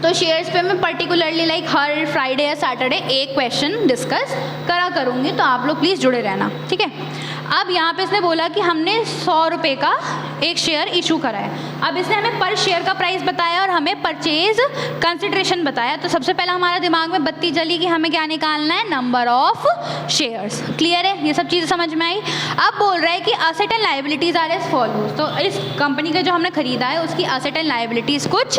तो शेयर्स पे मैं पर्टिकुलरली लाइक हर फ्राइडे या सैटरडे एक क्वेश्चन डिस्कस करा करूँगी, तो आप लोग प्लीज़ जुड़े रहना, ठीक है। अब यहाँ पे इसने बोला कि हमने 100 रुपये का एक शेयर इशू करा है। अब इसने हमें पर शेयर का प्राइस बताया और हमें परचेज कंसिडरेशन बताया, तो सबसे पहला हमारा दिमाग में बत्ती जली कि हमें क्या निकालना है? Number of shares. क्लियर है? ये सब चीज़ें समझ में आई। अब बोल रहा है कि asset and liabilities are as follows, तो इस कंपनी का जो हमने खरीदा है उसकी असेट एंड लाइबिलिटीज़ कुछ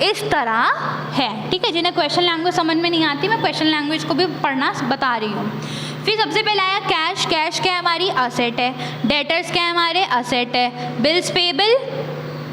इस तरह है, ठीक है। जिन्हें क्वेश्चन लैंग्वेज समझ में नहीं आती, मैं क्वेश्चन लैंग्वेज को भी पढ़ना बता रही हूँ। फिर सबसे पहले आया कैश। कैश क्या है? हमारी असेट है। डेटर्स क्या है? हमारे असेट है। बिल्स पेबल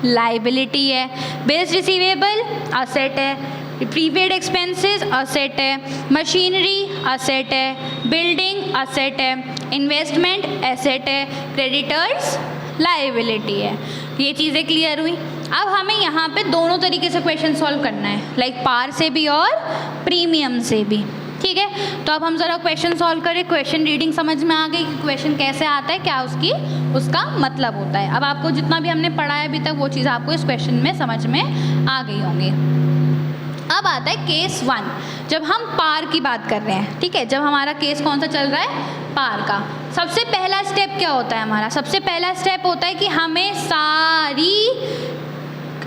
लाइबिलिटी है। बिल्स रिसीवेबल असेट है। प्रीपेड एक्सपेंसेस असेट है। मशीनरी असेट है। बिल्डिंग असेट है। इन्वेस्टमेंट एसेट है। क्रेडिटर्स लाइबिलिटी है। ये चीज़ें क्लियर हुई। अब हमें यहाँ पे दोनों तरीके से क्वेश्चन सॉल्व करना है, लाइक पार से भी और प्रीमियम से भी, ठीक है। तो अब हम ज़रा क्वेश्चन सॉल्व करें। क्वेश्चन रीडिंग समझ में आ गई कि क्वेश्चन कैसे आता है, क्या उसका मतलब होता है। अब आपको जितना भी हमने पढ़ा है अभी तक वो चीज़ आपको इस क्वेश्चन में समझ में आ गई होंगी। अब आता है केस 1, जब हम पार की बात कर रहे हैं, ठीक है। जब हमारा केस कौन सा चल रहा है? पार का। सबसे पहला स्टेप क्या होता है हमारा? सबसे पहला स्टेप होता है कि हमें सारी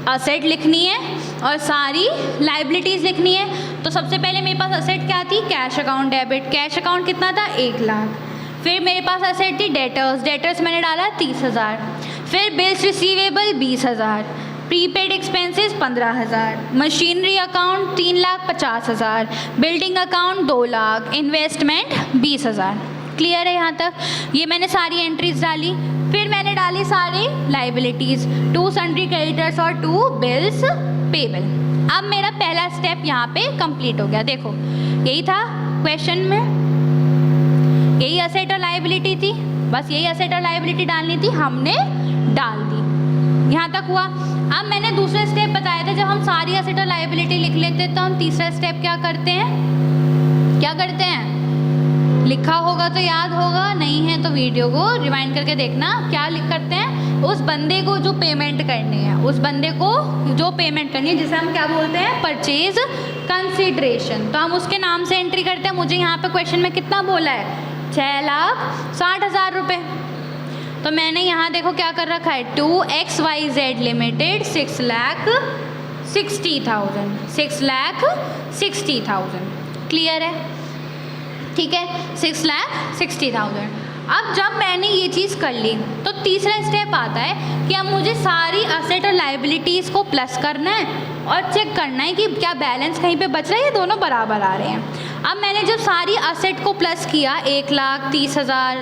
असेट लिखनी है और सारी लाइबिलिटीज़ लिखनी है। तो सबसे पहले मेरे पास असेट क्या थी? Cash account debit. Cash account कितना था? 1 लाख। फिर मेरे पास असेट थी डेटर्स। डेटर्स मैंने डाला 30,000। फिर bills receivable 20,000। Prepaid expenses 15,000। Machinery account 3,50,000। Building account 2 lakh. Investment 20,000। Clear है यहाँ तक? ये मैंने सारी एंट्रीज डाली। फिर मैंने डाली सारी लाइबिलिटीज़, 2 सन्ड्री क्रेडिटर्स और 2 बिल्स पेबल। अब मेरा पहला स्टेप यहाँ पे कंप्लीट हो गया। देखो यही था क्वेश्चन में, यही असेट और लाइबिलिटी थी, बस यही असेट और लाइबिलिटी डालनी थी, हमने डाल दी। यहाँ तक हुआ। अब मैंने दूसरा स्टेप बताया था, जब हम सारी असेट और लाइबिलिटी लिख लेते तो हम तीसरा स्टेप क्या करते हैं? क्या करते हैं? लिखा होगा तो याद होगा, नहीं है तो वीडियो को रिवाइंड करके देखना। क्या लिख करते हैं? उस बंदे को जो पेमेंट करनी है, उस बंदे को जो पेमेंट करनी है, जिसे हम क्या बोलते हैं? Purchase consideration. तो हम उसके नाम से एंट्री करते हैं। मुझे यहाँ पे क्वेश्चन में कितना बोला है? 6,60,000 रुपये। तो मैंने यहाँ देखो क्या कर रखा है, 2XYZ लिमिटेड 60,000, 6,60,000। क्लियर है? ठीक है, 6,60,000। अब जब मैंने ये चीज़ कर ली तो तीसरा स्टेप आता है कि अब मुझे सारी असेट और लाइबिलिटीज़ को प्लस करना है और चेक करना है कि क्या बैलेंस कहीं पे बच रहा है या दोनों बराबर आ रहे हैं। अब मैंने जब सारी असेट को प्लस किया, 1,30,000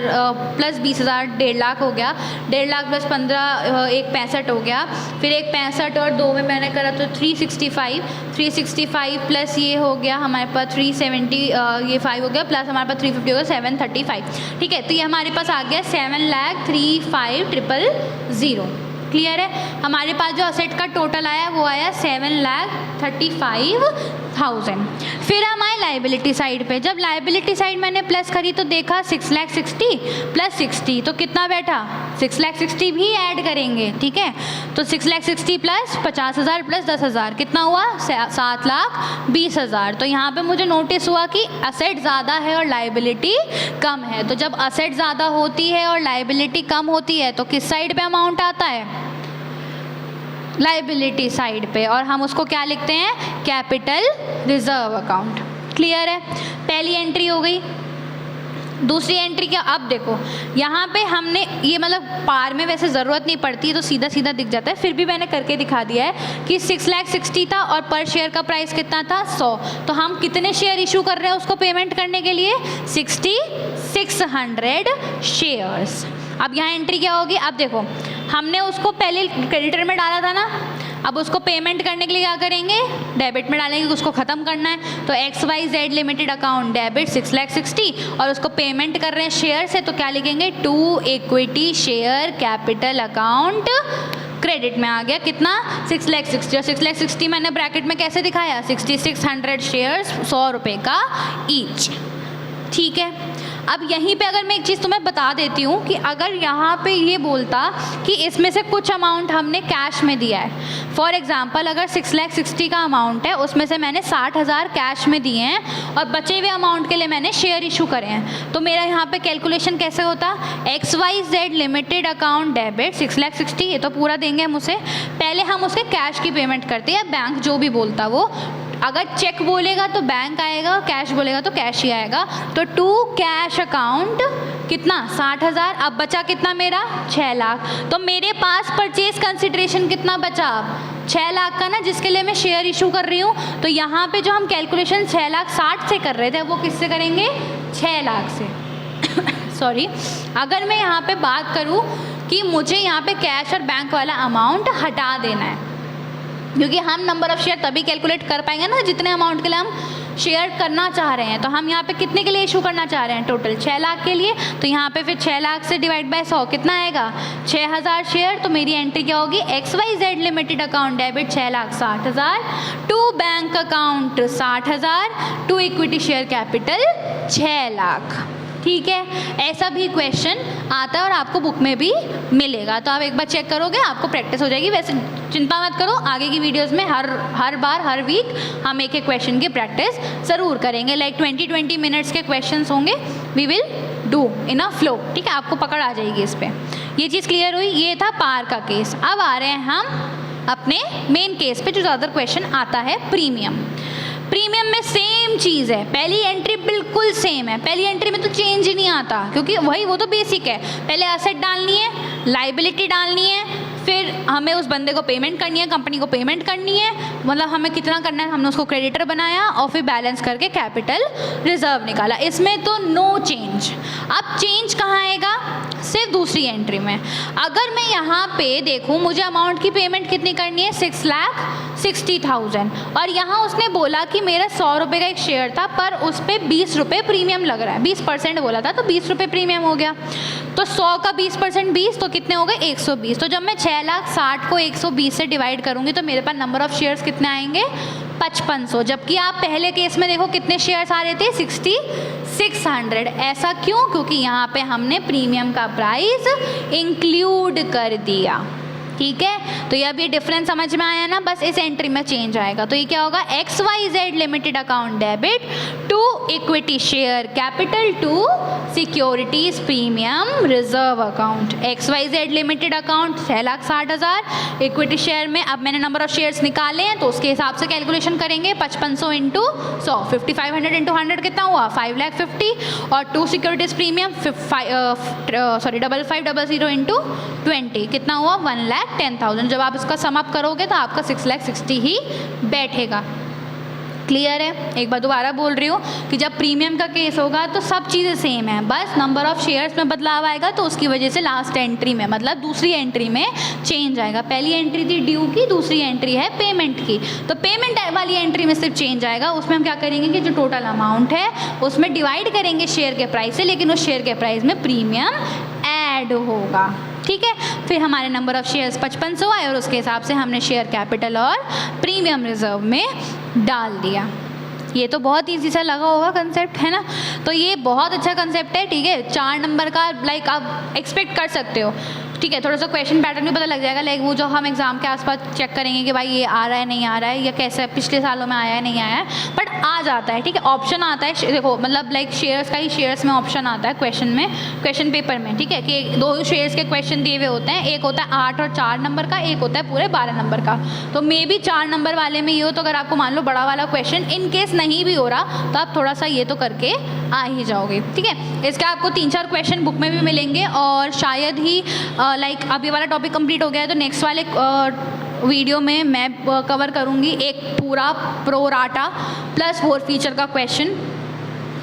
प्लस 20,000 1.5 लाख हो गया, 1.5 लाख प्लस 15 एक 65 हो गया, फिर एक 65 और 2 में मैंने करा तो 365 प्लस ये हो गया हमारे पास 370 ये 5 हो गया प्लस हमारे पास 350 हो गया 735। ठीक है, तो ये हमारे पास आ गया 7,35,000। क्लियर है? हमारे पास जो असेट का टोटल आया वो आया 7,35,000। फिर हम आए लाइबिलिटी साइड पे। जब लाइबिलिटी साइड मैंने प्लस करी तो देखा 6,60,000 प्लस 60 तो कितना बैठा, 6,60,000 भी ऐड करेंगे। ठीक है, तो 6,60,000 प्लस 50,000 प्लस 10,000 कितना हुआ, 7,20,000। तो यहाँ पे मुझे नोटिस हुआ कि असेट ज़्यादा है और लाइबिलिटी कम है। तो जब असेट ज़्यादा होती है और लाइबिलिटी कम होती है तो किस साइड पे अमाउंट आता है, लाइबिलिटी साइड पे, और हम उसको क्या लिखते हैं, कैपिटल रिजर्व अकाउंट। क्लियर है? पहली एंट्री हो गई। दूसरी एंट्री क्या, अब देखो यहाँ पे हमने ये मतलब पार में वैसे ज़रूरत नहीं पड़ती है तो सीधा सीधा दिख जाता है, फिर भी मैंने करके दिखा दिया है कि 6,60,000 था और पर शेयर का प्राइस कितना था, 100। तो हम कितने शेयर इशू कर रहे हैं उसको पेमेंट करने के लिए, 6,600 शेयर्स। अब यहाँ एंट्री क्या होगी, अब देखो हमने उसको पहले क्रेडिटर में डाला था ना, अब उसको पेमेंट करने के लिए क्या करेंगे, डेबिट में डालेंगे, उसको ख़त्म करना है। तो XYZ लिमिटेड अकाउंट डेबिट 6,60,000 और उसको पेमेंट कर रहे हैं शेयर से, तो क्या लिखेंगे, to equity share capital account credit में आ गया कितना, 6,60,000। और 6,60,000 मैंने ब्रैकेट में कैसे दिखाया, 6,600 शेयर्स 100 रुपये का ईच। ठीक है, अब यहीं पे अगर मैं एक चीज़ तुम्हें बता देती हूँ कि अगर यहाँ पे ये बोलता कि इसमें से कुछ अमाउंट हमने कैश में दिया है, फॉर एग्जांपल अगर 6,60,000 का अमाउंट है उसमें से मैंने 60,000 कैश में दिए हैं और बचे हुए अमाउंट के लिए मैंने शेयर इशू करे हैं, तो मेरा यहाँ पे कैलकुलेशन कैसे होता, XYZ लिमिटेड अकाउंट डेबिट 6,60,000, ये तो पूरा देंगे हम उसे, पहले हम उसके कैश की पेमेंट करते हैं, बैंक जो भी बोलता वो, अगर चेक बोलेगा तो बैंक आएगा, कैश बोलेगा तो कैश ही आएगा। तो टू कैश अकाउंट कितना, 60,000। अब बचा कितना मेरा, 6 लाख। तो मेरे पास परचेज कंसिडरेशन कितना बचा, 6 लाख का ना, जिसके लिए मैं शेयर इशू कर रही हूँ। तो यहाँ पे जो हम कैलकुलेशन 6,60,000 से कर रहे थे वो किससे करेंगे, 6 लाख से। सॉरी, अगर मैं यहाँ पे बात करूँ कि मुझे यहाँ पे कैश और बैंक वाला अमाउंट हटा देना है, क्योंकि हम नंबर ऑफ़ शेयर तभी कैलकुलेट कर पाएंगे ना जितने अमाउंट के लिए हम शेयर करना चाह रहे हैं। तो हम यहाँ पे कितने के लिए इशू करना चाह रहे हैं, टोटल 6 लाख के लिए। तो यहाँ पे फिर 6 लाख से डिवाइड बाय 100 कितना आएगा, 6,000 शेयर। तो मेरी एंट्री क्या होगी, XYZ limited account debit 6,60,000, to bank account 60,000, to equity share capital 6 lakh. ठीक है, ऐसा भी क्वेश्चन आता है और आपको बुक में भी मिलेगा, तो आप एक बार चेक करोगे आपको प्रैक्टिस हो जाएगी। वैसे चिंता मत करो, आगे की वीडियोस में हर बार हर वीक हम एक एक क्वेश्चन की प्रैक्टिस ज़रूर करेंगे, लाइक 20-20 मिनट्स के क्वेश्चंस होंगे, we will do in a flow. ठीक है, आपको पकड़ आ जाएगी इस पर। ये चीज़ क्लियर हुई, ये था पार का केस। अब आ रहे हैं हम अपने मेन केस पे, जो ज़्यादा क्वेश्चन आता है प्रीमियम। प्रीमियम में सेम चीज़ है, पहली एंट्री बिल्कुल सेम है, पहली एंट्री में तो चेंज ही नहीं आता, क्योंकि वही वो तो बेसिक है। पहले एसेट डालनी है, लाइबिलिटी डालनी है, फिर हमें उस बंदे को पेमेंट करनी है, कंपनी को पेमेंट करनी है, मतलब हमें कितना करना है, हमने उसको क्रेडिटर बनाया और फिर बैलेंस करके कैपिटल रिजर्व निकाला। इसमें तो नो चेंज। अब चेंज कहाँ आएगा, सिर्फ दूसरी एंट्री में। अगर मैं यहाँ पे देखूँ मुझे अमाउंट की पेमेंट कितनी करनी है, 6,60,000, और यहाँ उसने बोला कि मेरा 100 रुपये का एक शेयर था पर उस पर 20 रुपये प्रीमियम लग रहा है, 20% बोला था तो 20 रुपये प्रीमियम हो गया। तो 100 का 20% 20, तो कितने हो गए, 120। तो जब मैं 6,60,000 को 120 से डिवाइड करूँगी तो मेरे पास नंबर ऑफ़ शेयर्स कितने आएंगे, 5500। जबकि आप पहले केस में देखो कितने शेयर्स आ रहे थे, 6,600। ऐसा क्यों, क्योंकि यहाँ पे हमने प्रीमियम का प्राइस इंक्लूड कर दिया। ठीक है, तो ये अब ये डिफरेंस समझ में आया ना, बस इस एंट्री में चेंज आएगा। तो ये क्या होगा, XYZ limited account debit to equity share capital to securities premium reserve account. XYZ limited account 6,60,000, equity share में अब मैंने नंबर ऑफ शेयर्स निकाले हैं तो उसके हिसाब से कैलकुलेशन करेंगे। 5500 इंटू 100, 5500 इंटू 100 कितना हुआ, 5,50,000, और टू सिक्योरिटीज प्रीमियम 5500 इंटू 20 कितना हुआ, 1,10,000। जब आप इसका सम अप करोगे तो आपका 6,60,000 ही बैठेगा। क्लियर है? एक बार दोबारा बोल रही हूँ कि जब प्रीमियम का केस होगा तो सब चीज़ें सेम है, बस नंबर ऑफ शेयर्स में बदलाव आएगा तो उसकी वजह से लास्ट एंट्री में, मतलब दूसरी एंट्री में चेंज आएगा। पहली एंट्री थी ड्यू की, दूसरी एंट्री है पेमेंट की। तो पेमेंट वाली एंट्री में सिर्फ चेंज आएगा, उसमें हम क्या करेंगे कि जो टोटल अमाउंट है उसमें डिवाइड करेंगे शेयर के प्राइस से, लेकिन उस शेयर के प्राइस में प्रीमियम ऐड होगा। ठीक है, फिर हमारे नंबर ऑफ शेयर्स 5500 आए और उसके हिसाब से हमने शेयर कैपिटल और प्रीमियम रिजर्व में डाल दिया। ये तो बहुत ईजी सा लगा होगा कंसेप्ट, है ना? तो ये बहुत अच्छा कंसेप्ट है, ठीक है। 4 नंबर का लाइक आप एक्सपेक्ट कर सकते हो, ठीक है। थोड़ा सा क्वेश्चन पैटर्न भी पता लग जाएगा, लाइक वो जो हम एग्जाम के आसपास चेक करेंगे कि भाई ये आ रहा है नहीं आ रहा है, या कैसे पिछले सालों में आया है नहीं आया है, बट आ जाता है, ठीक है। ऑप्शन आता है, देखो मतलब लाइक शेयर्स का ही शेयर्स में ऑप्शन आता है क्वेश्चन में, क्वेश्चन पेपर में, ठीक है, कि 2 शेयर्स के क्वेश्चन दिए हुए होते हैं, एक होता है 8 और 4 नंबर का, एक होता है पूरे 12 नंबर का। तो मे बी 4 नंबर वाले में ये हो, तो अगर आपको मान लो बड़ा वाला क्वेश्चन इन केस नहीं भी हो रहा तो आप थोड़ा सा ये तो करके आ ही जाओगे, ठीक है। इसका आपको 3-4 क्वेश्चन बुक में भी मिलेंगे, और शायद ही लाइक अब ये वाला टॉपिक कंप्लीट हो गया है तो नेक्स्ट वाले वीडियो में मैं कवर करूँगी एक पूरा प्रो राटा प्लस 4 फीचर का क्वेश्चन,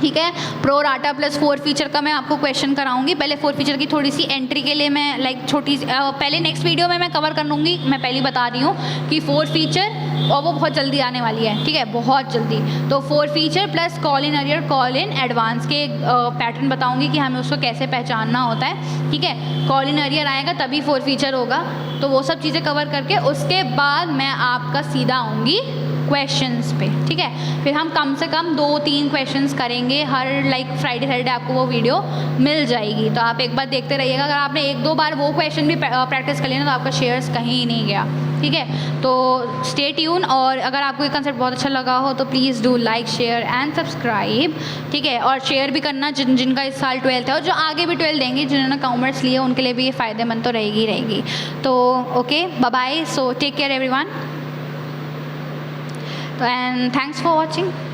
ठीक है। प्रो राटा प्लस 4 फीचर का मैं आपको क्वेश्चन कराऊंगी। पहले 4 फीचर की थोड़ी सी एंट्री के लिए मैं लाइक छोटी पहले नेक्स्ट वीडियो में मैं कवर कर लूँगी, मैं पहले बता रही हूँ कि 4 फीचर, और वो बहुत जल्दी आने वाली है, ठीक है, बहुत जल्दी। तो 4 feature plus call in arrear, call in advance के पैटर्न बताऊंगी कि हमें उसको कैसे पहचानना होता है, ठीक है। कॉल इन अरियर आएगा तभी 4 फीचर होगा, तो वो सब चीज़ें कवर करके उसके बाद मैं आपका सीधा आऊँगी क्वेश्चंस पे, ठीक है। फिर हम कम से कम 2-3 क्वेश्चंस करेंगे हर लाइक फ्राइडे सैटरडे, आपको वो वीडियो मिल जाएगी। तो आप एक बार देखते रहिएगा, अगर आपने 1-2 बार वो क्वेश्चन भी प्रैक्टिस कर लिया ना तो आपका शेयर्स कहीं नहीं गया, ठीक है। तो स्टे ट्यून, और अगर आपको ये कंसेप्ट बहुत अच्छा लगा हो तो please do like share and subscribe, ठीक है। और शेयर भी करना जिनका इस साल 12th है और जो आगे भी 12th देंगे, जिन्होंने कॉमर्स लिए उनके लिए भी ये फ़ायदेमंद तो रहेगी। तो okay, bye bye, so take care everyone, and thanks for watching.